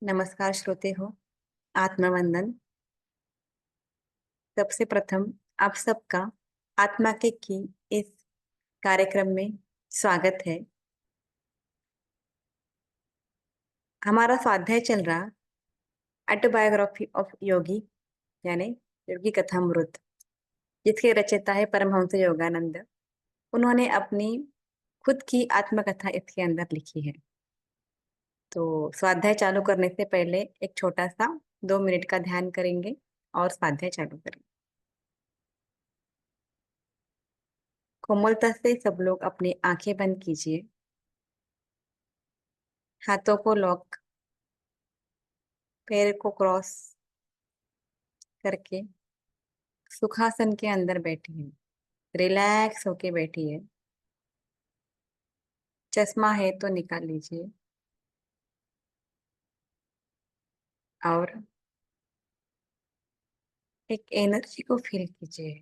नमस्कार श्रोते हो। आत्मवंदन। सबसे प्रथम आप सबका आत्मा के की इस कार्यक्रम में स्वागत है। हमारा स्वाध्याय चल रहा ऑटोबायोग्राफी ऑफ योगी, यानी योगी कथामृत, जिसके रचयिता है परमहंस योगानंद। उन्होंने अपनी खुद की आत्मकथा इसके अंदर लिखी है। तो स्वाध्याय चालू करने से पहले एक छोटा सा 2 मिनट का ध्यान करेंगे और स्वाध्याय चालू करेंगे। कोमलता से सब लोग अपनी आंखें बंद कीजिए, हाथों को लॉक, पैर को क्रॉस करके सुखासन के अंदर बैठिए। रिलैक्स होके बैठिए। चश्मा है तो निकाल लीजिए और एक एनर्जी को फील कीजिए।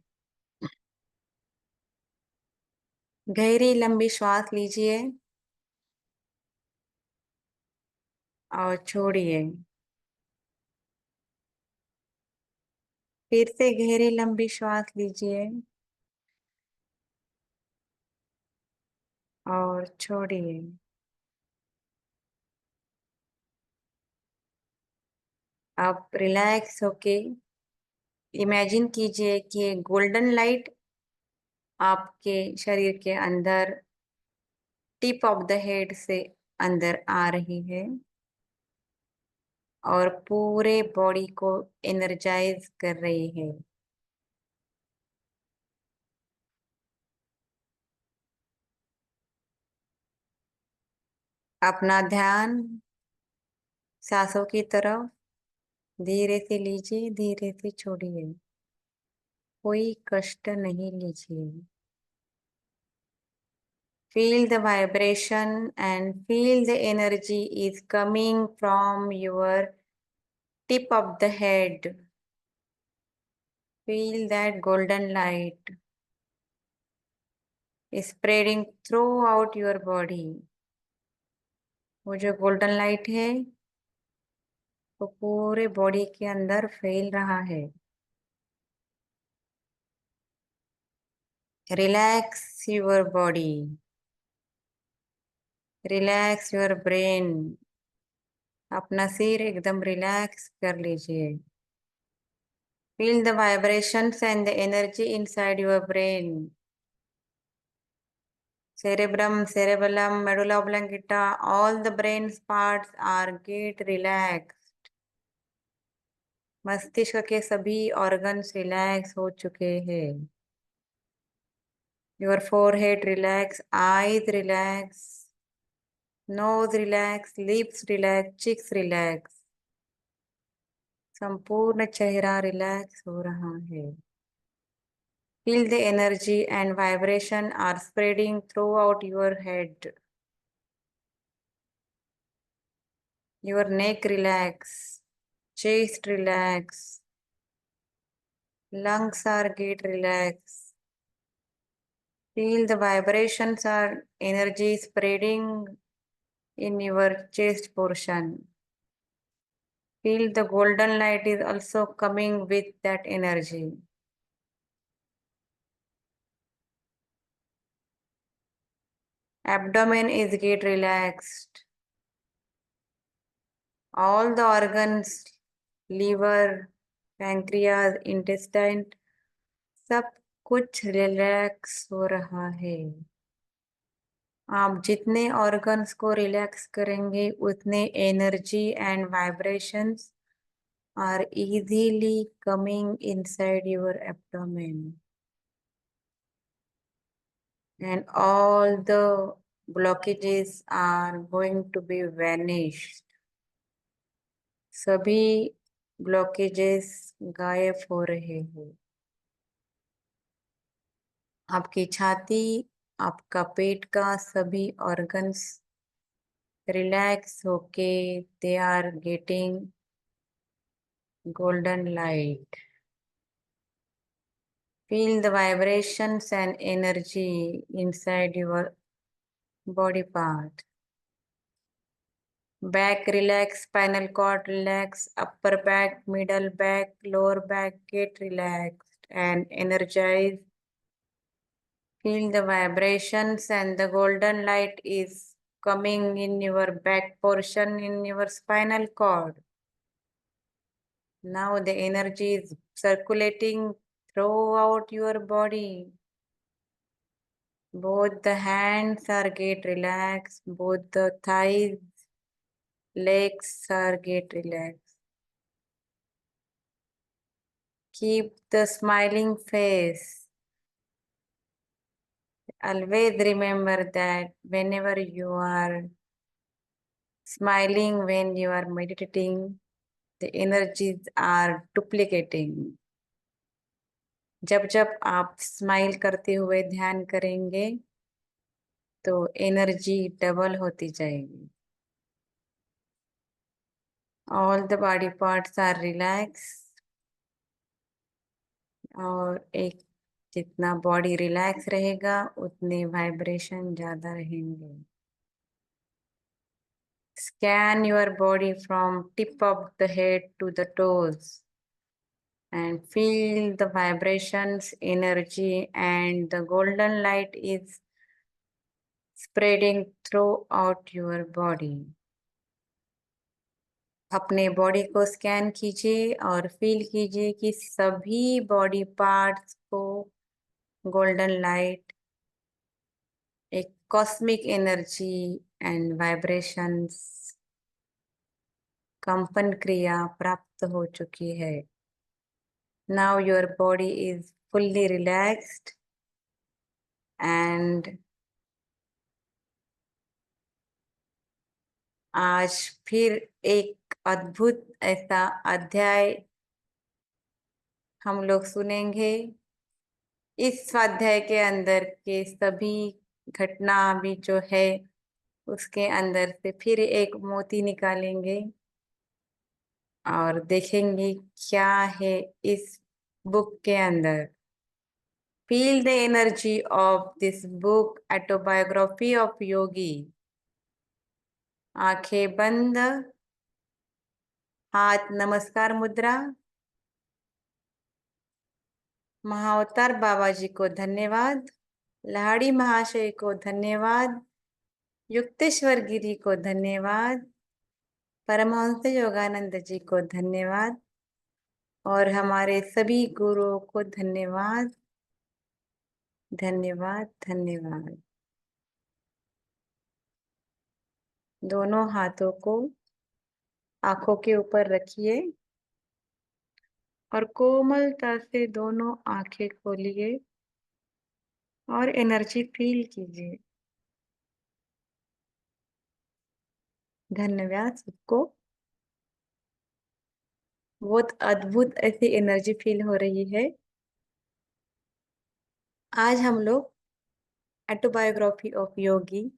गहरी लंबी श्वास लीजिए और छोड़िए। फिर से गहरी लंबी श्वास लीजिए और छोड़िए। आप रिलैक्स होके इमेजिन कीजिए कि गोल्डन लाइट आपके शरीर के अंदर टिप ऑफ द हेड से अंदर आ रही है और पूरे बॉडी को एनर्जाइज कर रही है। अपना ध्यान सांसों की तरफ धीरे से लीजिए, धीरे से छोड़िए। कोई कष्ट नहीं लीजिए। Feel the vibration and feel the energy is coming from your tip of the head. Feel that golden light spreading throughout your body. वो जो गोल्डन लाइट है वो पूरे बॉडी के अंदर फैल रहा है। Relax your body, relax your brain. अपना सिर एकदम रिलैक्स कर लीजिए। Feel the vibrations and the energy inside your brain. Cerebrum, cerebellum, medulla oblongata, all the brain's parts are get relaxed. मस्तिष्क के सभी ऑर्गन्स रिलैक्स हो चुके हैं। Your forehead relax, eyes relax, nose relax, lips relax, cheeks relax. संपूर्ण चेहरा relax हो रहा है। Feel the energy and vibration are spreading throughout your head. Your neck relax, chest relax, lungs are get relaxed. Feel the vibrations or energy spreading in your chest portion. Feel the golden light is also coming with that energy. Abdomen is get relaxed. All the organs, liver, pancreas, intestine, सब कुछ relax हो रहा है। आप जितने organs को relax करेंगे उतने energy and vibrations are easily coming inside your abdomen and all the blockages are going to be vanished. सभी ब्लॉकेजेस गायब हो रहे हैं। आपकी छाती, आपका पेट का सभी ऑर्गन्स रिलैक्स होके they are getting golden light. Feel the vibrations and energy inside your body part. Back relax, spinal cord relax, upper back, middle back, lower back get relaxed and energized. Feel the vibrations and the golden light is coming in your back portion in your spinal cord. Now the energy is circulating throughout your body. Both the hands are get relaxed, both the thighs, legs are get relaxed. Keep the smiling face. Always remember that whenever you are smiling, when you are meditating, the energies are duplicating. जब जब आप smile करते हुए ध्यान करेंगे तो energy double होती जाएगी. All the body parts are relax. और एक जितना बॉडी रिलैक्स रहेगा उतने वाइब्रेशन ज्यादा रहेंगे. Scan your body from tip of the head to the toes and feel the vibrations, energy, and the golden light is spreading throughout your body. अपने body को scan कीजिए और फील कीजिए कि सभी बॉडी पार्ट्स को गोल्डन लाइट, एक cosmic energy and vibrations, कंपन क्रिया प्राप्त हो चुकी है. Now your body is fully relaxed and आज फिर एक अद्भुत ऐसा अध्याय हम लोग सुनेंगे. इस स्वाध्याय के अंदर के सभी घटना भी जो है उसके अंदर से फिर एक मोती निकालेंगे और देखेंगे क्या है इस बुक के अंदर. Feel the energy of this book, Autobiography of Yogi. आंखें बंद, हाथ नमस्कार मुद्रा. महाअवतार बाबा जी को धन्यवाद. लाहिड़ी महाशय को धन्यवाद. युक्तेश्वर गिरी को धन्यवाद. परमहंस योगानंद जी को धन्यवाद. और हमारे सभी गुरुओं को धन्यवाद. धन्यवाद धन्यवाद. दोनों हाथों को आंखों के ऊपर रखिए और कोमलता से दोनों आंखें खोलिए और एनर्जी फील कीजिए. धन्यवाद सबको. बहुत अद्भुत ऐसी एनर्जी फील हो रही है. आज हम लोग ऑटोबायोग्राफी ऑफ योगी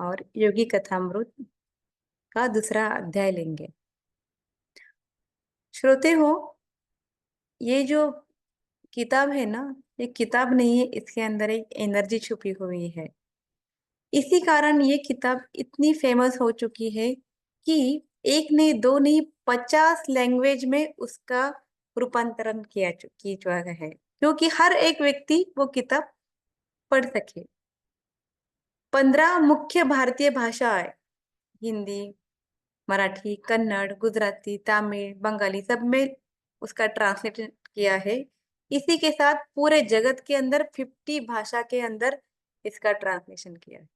और योगी कथामृत का दूसरा अध्याय लेंगे. श्रोते हो, ये जो किताब है ना, ये किताब नहीं है, इसके अंदर एक एनर्जी छुपी हुई है. इसी कारण ये किताब इतनी फेमस हो चुकी है कि एक नहीं दो नहीं 50 लैंग्वेज में उसका रूपांतरण की चुका है, क्योंकि हर एक व्यक्ति वो किताब पढ़ सके. 15 मुख्य भारतीय भाषाएं, हिंदी, मराठी, कन्नड़, गुजराती, तमिल, बंगाली, सब में उसका ट्रांसलेट किया है. इसी के साथ पूरे जगत के अंदर 50 भाषा के अंदर इसका ट्रांसलेशन किया है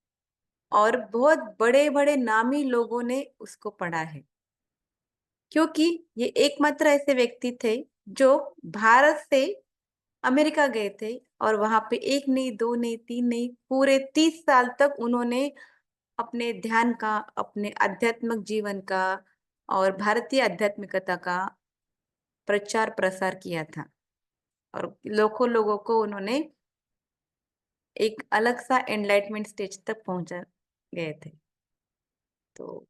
और बहुत बड़े बड़े नामी लोगों ने उसको पढ़ा है, क्योंकि ये एकमात्र ऐसे व्यक्ति थे जो भारत से अमेरिका गए थे और वहां पे एक नहीं दो नहीं तीन नहीं पूरे 30 साल तक उन्होंने अपने ध्यान का, अपने आध्यात्मिक जीवन का और भारतीय आध्यात्मिकता का प्रचार प्रसार किया था और लाखों लोगों को उन्होंने एक अलग सा एनलाइटमेंट स्टेज तक पहुंचा गए थे. तो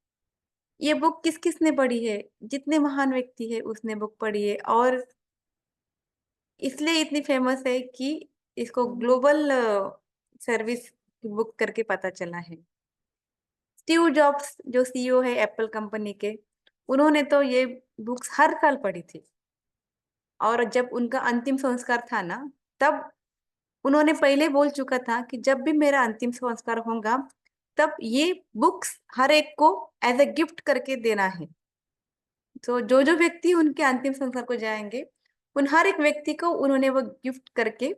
ये बुक किस किस ने पढ़ी है? जितने महान व्यक्ति है उसने बुक पढ़ी है और इसलिए इतनी फेमस है कि इसको ग्लोबल सर्विस बुक करके पता चला है. स्टीव जॉब्स जो सीईओ है एप्पल कंपनी के, उन्होंने तो ये बुक्स हर साल पढ़ी थी। और जब उनका अंतिम संस्कार था ना, तब उन्होंने पहले बोल चुका था कि जब भी मेरा अंतिम संस्कार होगा, तब ये बुक्स हर एक को एज ए गिफ्ट करके देना है। तो जो जो व्यक्ति उनके अंतिम संस्कार को जाएंगे, उन हर एक व्यक्ति को उन्होंने वो गिफ्ट करके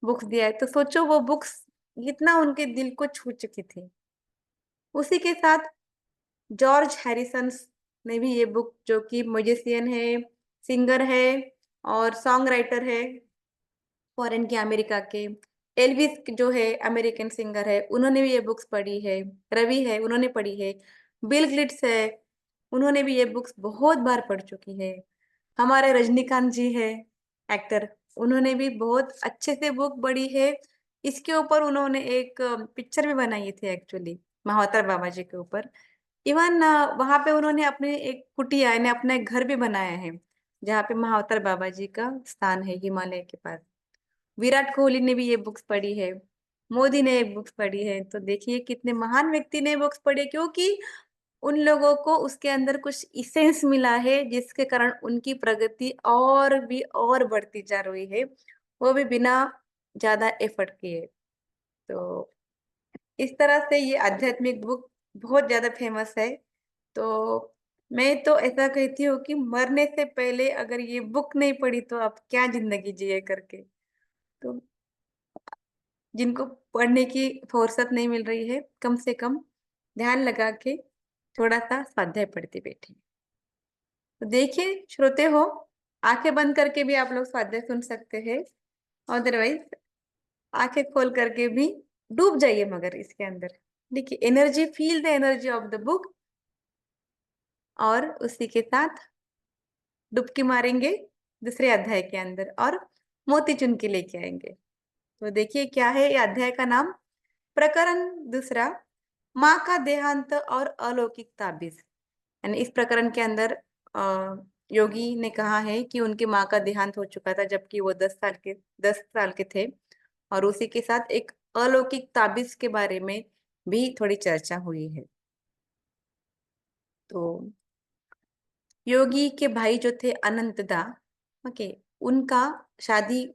बुक्स दिया है। तो सोचो वो बुक्स कितना उनके दिल को छू चुकी थी। उसी के साथ जॉर्ज हैरिसन ने भी ये बुक, जो कि म्यूजिशियन है, सिंगर है और सॉन्ग राइटर है फॉरेन के, अमेरिका के। एल्विस जो है अमेरिकन सिंगर है, उन्होंने भी ये बुक्स पढ़ी है। रवि है, उन्होंने पढ़ी है। बिल ग्लिट्स है, उन्होंने भी ये बुक्स बहुत बार पढ़ चुकी है। हमारे रजनीकांत जी है एक्टर, उन्होंने भी बहुत अच्छे से बुक पढ़ी है। इसके ऊपर उन्होंने एक पिक्चर भी बनाई थी एक्चुअली, महावतार बाबा जी के ऊपर। इवन वहां पे उन्होंने अपने एक कुटिया यानी अपना एक घर भी बनाया है, जहाँ पे महावतार बाबा जी का स्थान है हिमालय के पास। विराट कोहली ने भी ये बुक्स पढ़ी है। मोदी ने ये बुक्स पढ़ी है। तो देखिए कितने महान व्यक्ति ने बुक्स पढ़ी, क्योंकि उन लोगों को उसके अंदर कुछ इसेंस मिला है, जिसके कारण उनकी प्रगति और भी और बढ़ती जा रही है, वो भी बिना ज्यादा एफर्ट किए। तो इस तरह से ये आध्यात्मिक बुक बहुत ज्यादा फेमस है। तो मैं तो ऐसा कहती हूँ कि मरने से पहले अगर ये बुक नहीं पढ़ी तो आप क्या जिंदगी जिए करके। तो जिनको पढ़ने की फुर्सत नहीं मिल रही है, कम से कम ध्यान लगा के थोड़ा सा स्वाध्याय पढ़ते बैठे। तो देखिए श्रोते हो, आंखें बंद करके भी आप लोग स्वाध्याय सुन सकते हैं, अदरवाइज आंखें खोल करके भी डूब जाइए मगर इसके अंदर। देखिए energy, feel the energy of the book, और उसी के साथ डुबकी मारेंगे दूसरे अध्याय के अंदर और मोती चुन के लेके आएंगे। तो देखिए क्या है ये अध्याय का नाम। प्रकरण दूसरा, माँ का देहांत और अलौकिक ताबीज। यानी इस प्रकरण के अंदर योगी ने कहा है कि उनकी माँ का देहांत हो चुका था जबकि वो 10 साल के थे। और उसी के साथ एक अलौकिक ताबीज के बारे में भी थोड़ी चर्चा हुई है। तो योगी के भाई जो थे अनंतदा, ओके, उनका शादी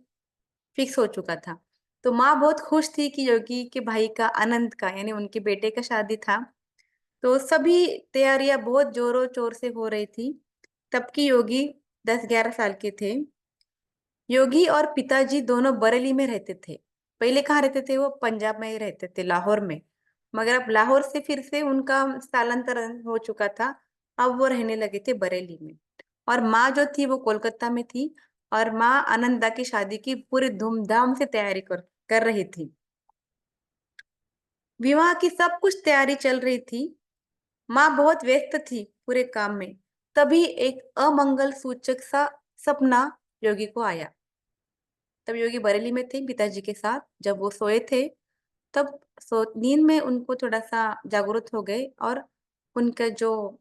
फिक्स हो चुका था। तो माँ बहुत खुश थी कि योगी के भाई का, अनंत का यानी उनके बेटे का शादी था। तो सभी तैयारियां बहुत जोरों शोर से हो रही थी। तब की योगी 10-11 साल के थे। योगी और पिताजी दोनों बरेली में रहते थे। पहले कहाँ रहते थे? वो पंजाब में ही रहते थे, लाहौर में। मगर अब लाहौर से फिर से उनका स्थानांतरण हो चुका था। अब वो रहने लगे थे बरेली में। और माँ जो थी वो कोलकाता में थी। और माँ आनंदा की शादी की पूरी धूमधाम से तैयारी कर रही थी। विवाह की सब कुछ तैयारी चल रही थी। माँ बहुत व्यस्त थी पूरे काम में। तभी एक अमंगल सूचक सा सपना योगी को आया। तब योगी बरेली में थे पिताजी के साथ, जब वो सोए थे, तब नींद में उनको थोड़ा सा जागृत हो गए। और उनका जो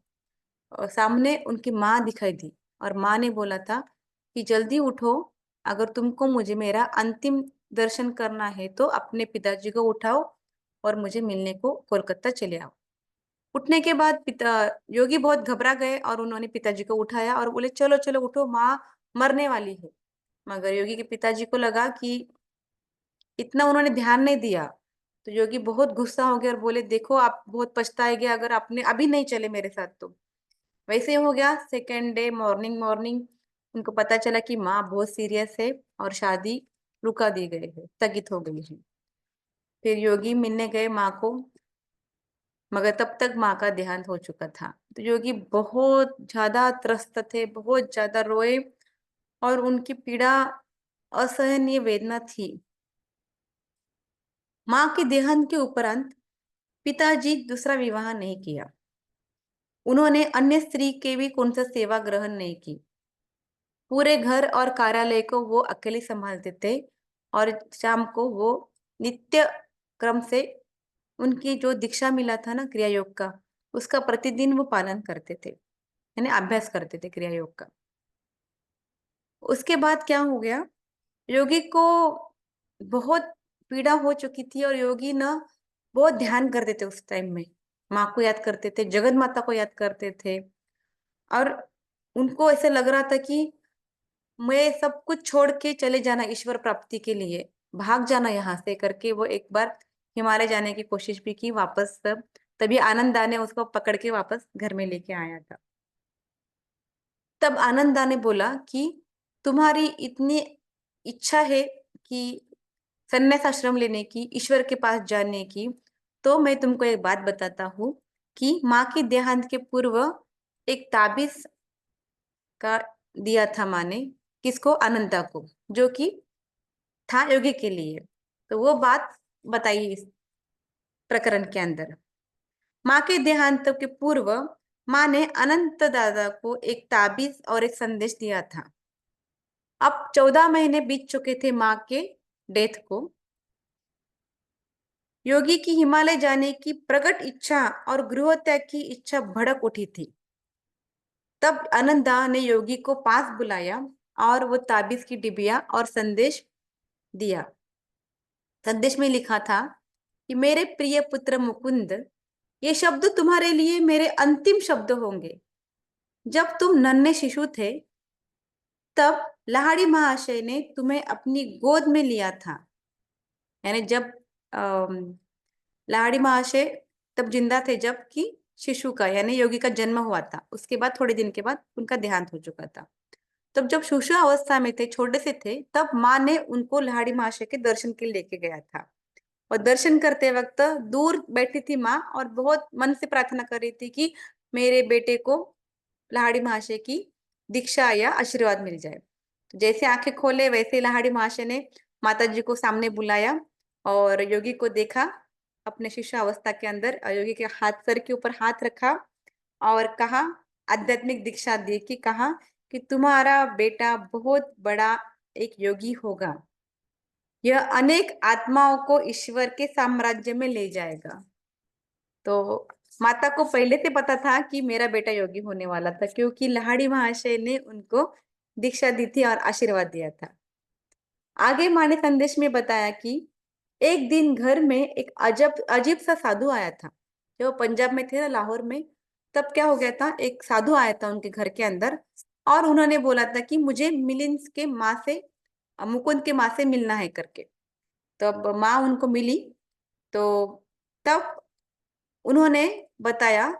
सामने उनकी माँ दिखाई दी। और माँ ने बोला था कि जल्दी उठो, अगर तुमको मुझे मेरा अंतिम दर्शन करना है तो अपने पिताजी को उठाओ और मुझे मिलने को कोलकाता चले आओ। उठने के बाद पिता योगी बहुत घबरा गए और उन्होंने पिताजी को उठाया और बोले चलो चलो उठो, माँ मरने वाली है। मगर योगी के पिताजी को लगा कि इतना उन्होंने ध्यान नहीं दिया। तो योगी बहुत गुस्सा हो गया और बोले देखो आप बहुत पछताएंगे अगर आपने अभी नहीं चले मेरे साथ तो। वैसे ही हो गया। सेकेंड डे मॉर्निंग मॉर्निंग उनको पता चला कि माँ बहुत सीरियस है और शादी रुका दी गई है, स्थगित हो गई है। फिर योगी मिलने गए माँ को, मगर तब तक माँ का देहांत हो चुका था। तो योगी बहुत ज्यादा त्रस्त थे, बहुत ज्यादा रोए। और उनकी पीड़ा असहनीय वेदना थी। माँ के देहांत के उपरांत पिताजी दूसरा विवाह नहीं किया। उन्होंने अन्य स्त्री के भी कौन सा सेवा ग्रहण नहीं की। पूरे घर और कार्यालय को वो अकेले संभालते थे। और शाम को वो नित्य क्रम से उनकी जो दीक्षा मिला था ना क्रिया योग का, उसका प्रतिदिन वो पालन करते थे, यानी अभ्यास करते थे क्रिया योग का। उसके बाद क्या हो गया, योगी को बहुत पीड़ा हो चुकी थी और योगी ना बहुत ध्यान करते थे उस टाइम में। माँ को याद करते थे, जगत माता को याद करते थे। और उनको ऐसे लग रहा था कि मैं सब कुछ छोड़ के चले जाना ईश्वर प्राप्ति के लिए, भाग जाना यहाँ से करके वो एक बार हिमालय जाने की कोशिश भी की वापस। तभी आनंदा ने उसको पकड़ के वापस घर में लेके आया था। तब आनंदा ने बोला कि तुम्हारी इतनी इच्छा है कि संन्यास आश्रम लेने की, ईश्वर के पास जाने की, तो मैं तुमको एक बात बताता हूँ कि माँ के देहांत के पूर्व एक ताबीज का दिया था माँ ने। किसको? आनंदा को, जो कि था योगी के लिए। तो वो बात बताई इस प्रकरण के अंदर। माँ के देहांत के पूर्व माँ ने अनंत दादा को एक ताबीज और एक संदेश दिया था। अब 14 महीने बीत चुके थे माँ के डेथ को। योगी की हिमालय जाने की प्रकट इच्छा और गृह त्याग की इच्छा भड़क उठी थी। तब आनंदा ने योगी को पास बुलाया और वो ताबीज की डिबिया और संदेश दिया। संदेश में लिखा था कि मेरे प्रिय पुत्र मुकुंद, ये शब्द तुम्हारे लिए मेरे अंतिम शब्द होंगे। जब तुम नन्हे शिशु थे तब लाहिड़ी महाशय ने तुम्हें अपनी गोद में लिया था। यानी जब लाहिड़ी महाशय तब जिंदा थे, जबकि शिशु का यानी योगी का जन्म हुआ था। उसके बाद थोड़े दिन के बाद उनका देहांत हो चुका था। तब जब शिशु अवस्था में थे, छोटे से थे, तब माँ ने उनको लाहिड़ी महाशय के दर्शन के लिए लेके गया था। और दर्शन करते वक्त दूर बैठी थी माँ और बहुत मन से प्रार्थना कर रही थी कि मेरे बेटे को लाहिड़ी महाशय की दीक्षा या आशीर्वाद मिल जाए। तो जैसे आंखें खोले वैसे लाहिड़ी महाशय ने माता जी को सामने बुलाया और योगी को देखा अपने शिशु अवस्था के अंदर। योगी के हाथ, सर के ऊपर हाथ रखा और कहा, आध्यात्मिक दीक्षा दी कि कहा कि तुम्हारा बेटा बहुत बड़ा एक योगी होगा, यह अनेक आत्माओं को ईश्वर के साम्राज्य में ले जाएगा। तो माता को पहले से पता था कि मेरा बेटा योगी होने वाला था, क्योंकि लाहिड़ी महाशय ने उनको दीक्षा दी थी और आशीर्वाद दिया था। आगे माँ ने संदेश में बताया कि एक दिन घर में एक अजब अजीब सा साधु आया था। जो पंजाब में थे ना, लाहौर में, तब क्या हो गया था, एक साधु आया था उनके घर के अंदर और उन्होंने बोला था कि मुझे मिलिंद के माँ से, मुकुंद के माँ से मिलना है करके। तब माँ उनको मिली। तो तब उन्होंने बताया,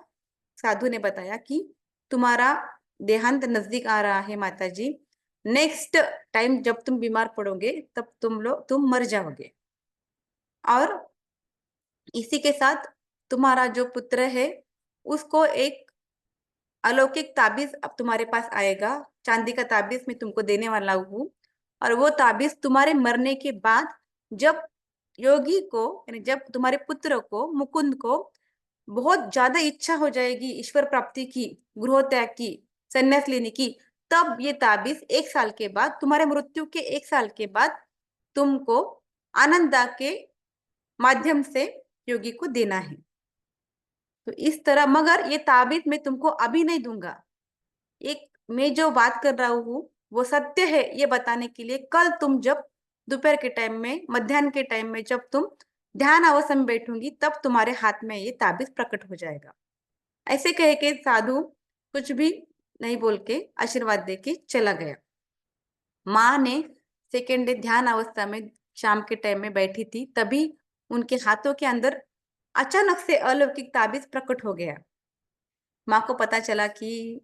साधु ने बताया कि तुम्हारा देहांत नजदीक आ रहा है माता जी। नेक्स्ट टाइम जब तुम बीमार पड़ोगे तब तुम मर जाओगे। और इसी के साथ तुम्हारा जो पुत्र है उसको एक अलौकिक ताबीज अब तुम्हारे पास आएगा, चांदी का ताबीज मैं तुमको देने वाला हूँ। और वो ताबीज तुम्हारे मरने के बाद जब योगी को, यानी जब तुम्हारे पुत्र को, मुकुंद को बहुत ज्यादा इच्छा हो जाएगी ईश्वर प्राप्ति की, गृह त्याग की, संन्यास लेने की, तब ये ताबीज 1 साल के बाद, तुम्हारे मृत्यु के 1 साल के बाद तुमको आनंदा के माध्यम से योगी को देना है। तो इस तरह, मगर ये ताबीज मैं तुमको अभी नहीं दूंगा। एक मैं जो बात कर रहा हूँ वो सत्य है ये बताने के लिए कल तुम जब दोपहर के टाइम में, मध्याह्न के टाइम में जब तुम ध्यान अवस्था में बैठूंगी तब तुम्हारे हाथ में ये ताबीज प्रकट हो जाएगा। ऐसे कह के साधु कुछ भी नहीं बोल के आशीर्वाद दे के चला गया। माँ ने सेकेंड डे ध्यान अवस्था में शाम के टाइम में बैठी थी, तभी उनके हाथों के अंदर अचानक से अलौकिक ताबीज प्रकट हो गया। माँ को पता चला कि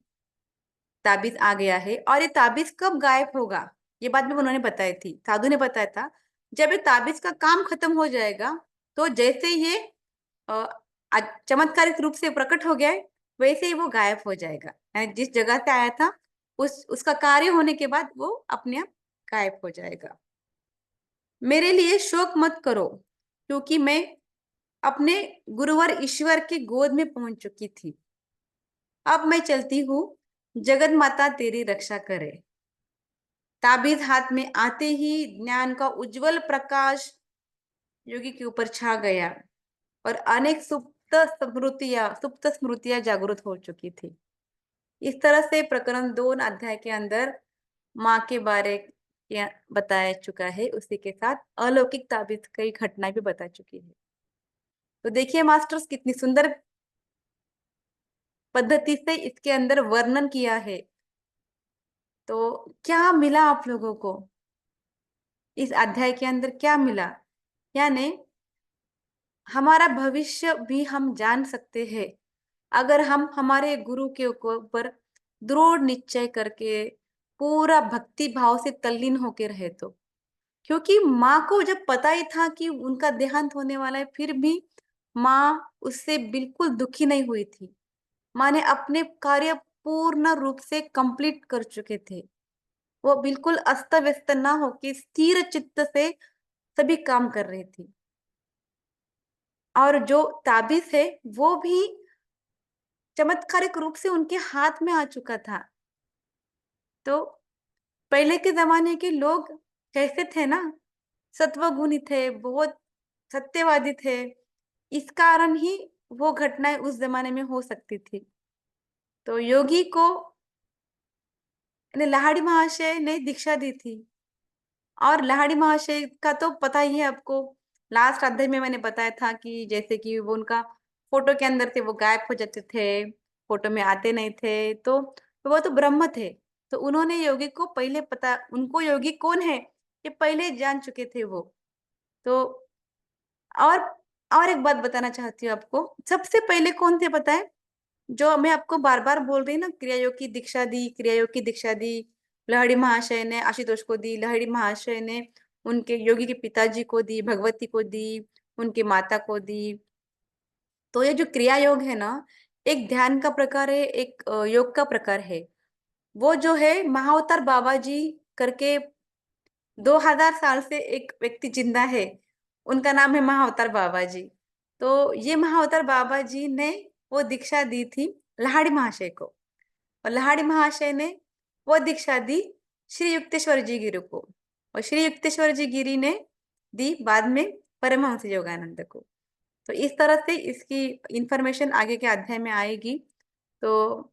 ताबीज आ गया है। और ये ताबीज कब गायब होगा ये बात भी उन्होंने बताई थी, साधु ने बताया था। जब ये ताबीज का काम खत्म हो जाएगा तो जैसे ये चमत्कारिक रूप से प्रकट हो गया है वैसे ही वो गायब हो जाएगा। यानी जिस जगह से आया था उसका कार्य होने के बाद वो अपने आप गायब हो जाएगा। मेरे लिए शोक मत करो, क्योंकि मैं अपने गुरुवर ईश्वर की गोद में पहुंच चुकी थी। अब मैं चलती हूँ, जगत माता तेरी रक्षा करे। ताबीज हाथ में आते ही ज्ञान का उज्जवल प्रकाश योगी के ऊपर छा गया और अनेक सुप्त स्मृतियां जागृत हो चुकी थी। इस तरह से प्रकरण 2 अध्याय के अंदर माँ के बारे बताया चुका है, उसी के साथ अलौकिक ताबीज कई घटनाएं भी बता चुकी है। तो देखिए मास्टर्स, कितनी सुंदर पद्धति से इसके अंदर वर्णन किया है। तो क्या मिला आप लोगों को इस अध्याय के अंदर, क्या मिला? यानी हमारा भविष्य भी हम जान सकते हैं अगर हम हमारे गुरु के ऊपर दृढ़ निश्चय करके पूरा भक्ति भाव से तल्लीन होके रहे तो। क्योंकि माँ को जब पता ही था कि उनका देहांत होने वाला है, फिर भी माँ उससे बिल्कुल दुखी नहीं हुई थी। माँ ने अपने कार्य पूर्ण रूप से कंप्लीट कर चुके थे। वो बिल्कुल अस्त व्यस्त ना होके स्थिर चित्त से सभी काम कर रही थी। और जो ताबीज है वो भी चमत्कारिक रूप से उनके हाथ में आ चुका था। तो पहले के जमाने के लोग कैसे थे ना, सत्वगुणी थे, बहुत सत्यवादी थे। इस कारण ही वो घटनाएं उस जमाने में हो सकती थी। तो योगी को लाहिड़ी महाशय ने दीक्षा दी थी। और लाहिड़ी महाशय का तो पता ही है आपको। लास्ट अध्याय में मैंने बताया था कि जैसे कि वो उनका फोटो के अंदर थे, वो गायब हो जाते थे, फोटो में आते नहीं थे। तो वो तो ब्रह्म थे। तो उन्होंने योगी को पहले पता, उनको योगी कौन है ये पहले जान चुके थे वो। तो और और एक बात बताना चाहती हूँ आपको। सबसे पहले कौन थे पता है? जो मैं आपको बार बार बोल रही ना, क्रियायोग की दीक्षा दी, क्रियायोग की दीक्षा दी। लहड़ी महाशय ने आशुतोष को दी, लहड़ी महाशय ने उनके योगी के पिताजी को दी, भगवती को दी, उनकी माता को दी। तो ये जो क्रिया योग है ना, एक ध्यान का प्रकार है, एक योग का प्रकार है। वो जो है महाअवतार बाबा जी करके 2000 साल से एक व्यक्ति जिंदा है। उनका नाम है महाअवतार बाबा जी। तो ये महाअवतार बाबा जी ने वो दीक्षा दी थी लाहिड़ी महाशय को। और लाहिड़ी महाशय ने वो दीक्षा दी श्री युक्तेश्वर जी गिरी को। और श्री युक्तेश्वर जी गिरी ने दी बाद में परमहंस योगानंद को। तो इस तरह से इसकी इंफॉर्मेशन आगे के अध्याय में आएगी। तो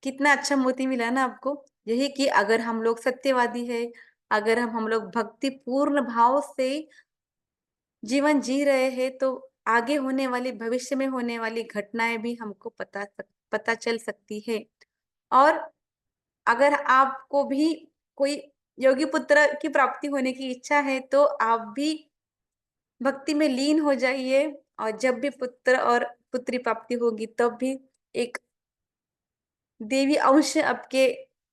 कितना अच्छा मोती मिला ना आपको। यही कि अगर हम लोग सत्यवादी है, अगर हम लोग भक्ति पूर्ण भाव से जीवन जी रहे हैं, तो आगे होने वाली, भविष्य में होने वाली घटनाएं भी हमको पता चल सकती है। और अगर आपको भी कोई योगी पुत्र की प्राप्ति होने की इच्छा है तो आप भी भक्ति में लीन हो जाइए। और जब भी पुत्र और पुत्री प्राप्ति होगी तब भी एक देवी अंश आपके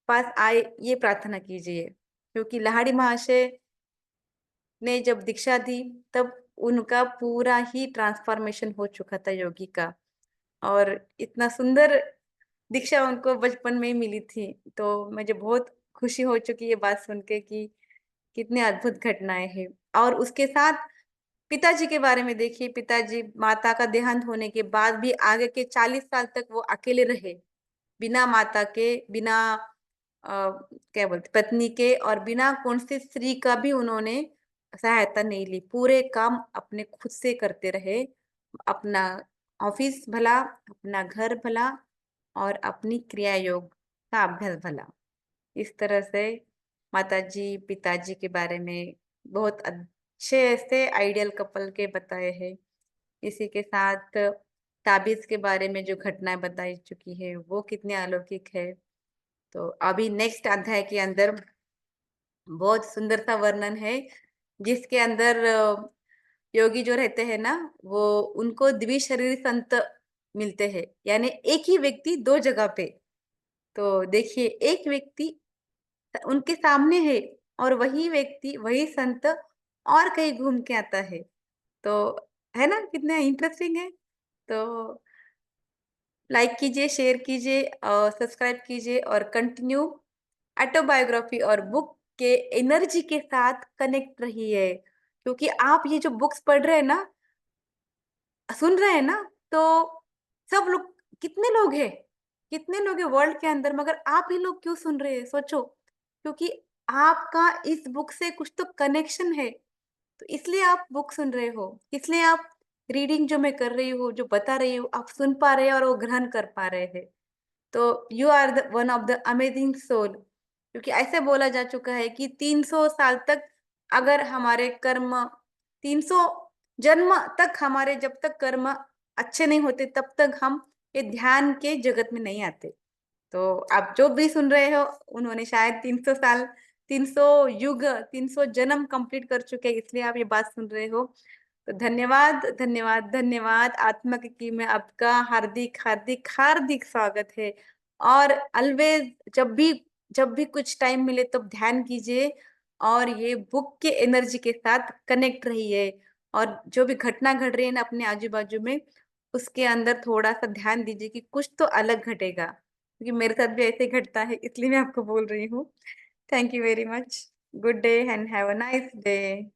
पास आए, ये प्रार्थना कीजिए। क्योंकि लाहिड़ी महाशय ने जब दीक्षा दी तब उनका पूरा ही ट्रांसफॉर्मेशन हो चुका था योगी का। और इतना सुंदर दीक्षा उनको बचपन में ही मिली थी। तो मुझे बहुत खुशी हो चुकी है बात सुन के कि कितने अद्भुत घटनाएं हैं। और उसके साथ पिताजी के बारे में देखिए। पिताजी माता का देहांत होने के बाद भी आगे के 40 साल तक वो अकेले रहे, बिना माता के, बिना क्या बोलते पत्नी के, और बिना कौन सी स्त्री का भी उन्होंने सहायता नहीं ली। पूरे काम अपने खुद से करते रहे। अपना ऑफिस भला, अपना घर भला, और अपनी क्रिया योग का अभ्यास भला। इस तरह से माताजी पिताजी के बारे में बहुत अच्छे ऐसे आइडियल कपल के बताए हैं। इसी के साथ ताबीज के बारे में जो घटनाएं बताई चुकी है वो कितने अलौकिक है। तो अभी नेक्स्ट अध्याय के अंदर बहुत सुंदर सा वर्णन है, जिसके अंदर योगी जो रहते हैं ना, वो उनको द्विशरीरी संत मिलते हैं। यानी एक ही व्यक्ति दो जगह पे। तो देखिए, एक व्यक्ति उनके सामने है और वही व्यक्ति, वही संत और कहीं घूम के आता है। तो है ना, कितना इंटरेस्टिंग है। तो लाइक कीजिए, शेयर कीजिए और सब्सक्राइब कीजिए, और कंटिन्यू ऑटोबायोग्राफी और बुक के एनर्जी के साथ कनेक्ट रहिए। क्योंकि आप ये जो बुक्स पढ़ रहे हैं ना, सुन रहे हैं ना, तो सब लोग, कितने लोग हैं, कितने लोग हैं वर्ल्ड के अंदर, मगर आप ही लोग क्यों सुन रहे हैं? सोचो। क्योंकि आपका इस बुक से कुछ तो कनेक्शन है, तो इसलिए आप बुक सुन रहे हो। इसलिए आप रीडिंग जो मैं कर रही हूँ, जो बता रही हूँ, आप सुन पा रहे हैं और वो ग्रहण कर पा रहे हैं। तो you are the one of the amazing soul. क्योंकि ऐसे बोला जा चुका है कि 300 साल तक अगर हमारे कर्म, 300 जन्म तक हमारे जब तक कर्म अच्छे नहीं होते तब तक हम ये ध्यान के जगत में नहीं आते। तो आप जो भी सुन रहे हो, उन्होंने शायद 300 साल, 300 युग, 300 जन्म कंप्लीट कर चुके हैं, इसलिए आप ये बात सुन रहे हो। तो धन्यवाद, धन्यवाद, धन्यवाद। आत्मा की में आपका हार्दिक हार्दिक हार्दिक स्वागत है। और ऑलवेज, जब भी कुछ टाइम मिले तो ध्यान कीजिए, और ये बुक के एनर्जी के साथ कनेक्ट रहिए। और जो भी घटना घट रही है ना अपने आजू बाजू में, उसके अंदर थोड़ा सा ध्यान दीजिए कि कुछ तो अलग घटेगा, क्योंकि मेरे साथ भी ऐसे ही घटता है, इसलिए मैं आपको बोल रही हूँ। Thank you very much. Good day and have a nice day.